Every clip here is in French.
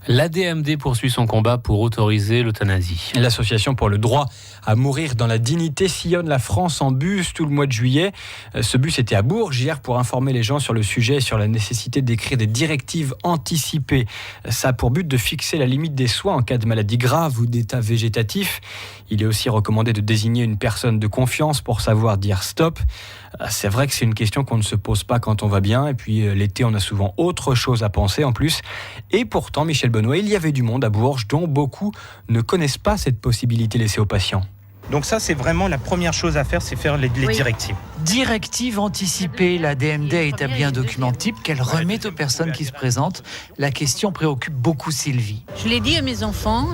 L'ADMD poursuit son combat pour autoriser l'euthanasie. L'association pour le droit à mourir dans la dignité sillonne la France en bus tout le mois de juillet. Ce bus était à Bourges hier pour informer les gens sur le sujet et sur la nécessité d'écrire des directives anticipées. Ça a pour but de fixer la limite des soins en cas de maladie grave ou d'état végétatif. Il est aussi recommandé de désigner une personne de confiance pour savoir dire stop. C'est vrai que c'est une question qu'on ne se pose pas quand on va bien. Et puis l'été, on a souvent autre chose à penser en plus. Et pourtant, Michel Benoît, il y avait du monde à Bourges dont beaucoup ne connaissent pas cette possibilité laissée aux patients. Donc ça, c'est vraiment la première chose à faire, c'est faire les directives. Directive anticipée, la DMD a établi un document type qu'elle remet aux personnes qui se présentent. La question préoccupe beaucoup Sylvie. Je l'ai dit à mes enfants,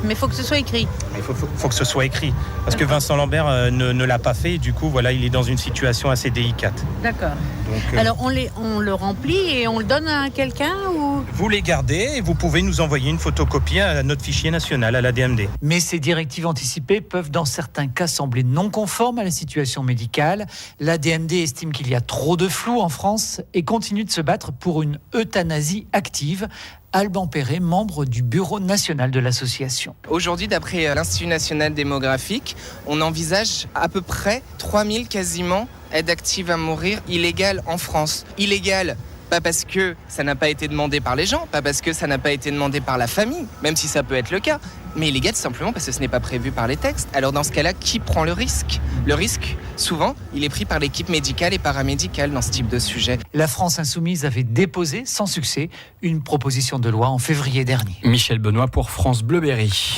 mais il faut que ce soit écrit. Il faut que ce soit écrit, parce que Vincent Lambert ne l'a pas fait, et du coup, voilà, il est dans une situation assez délicate. D'accord. Donc, alors on le remplit et on le donne à quelqu'un ou... Vous les gardez et vous pouvez nous envoyer une photocopie à notre fichier national, à la DMD. Mais ces directives anticipées peuvent dans certains cas sembler non conformes à la situation médicale. La DMD estime qu'il y a trop de flou en France et continue de se battre pour une euthanasie active. Alban Perret, membre du bureau national de l'association. Aujourd'hui, d'après l'Institut national démographique, on envisage à peu près 3000 quasiment aides actives à mourir illégales en France. Illégales, pas parce que ça n'a pas été demandé par les gens, pas parce que ça n'a pas été demandé par la famille, même si ça peut être le cas, mais illégales simplement parce que ce n'est pas prévu par les textes. Alors dans ce cas-là, qui prend le risque ? Le risque, souvent, il est pris par l'équipe médicale et paramédicale dans ce type de sujet. La France insoumise avait déposé, sans succès, une proposition de loi en février dernier. Michel Benoît pour France Bleu Berry.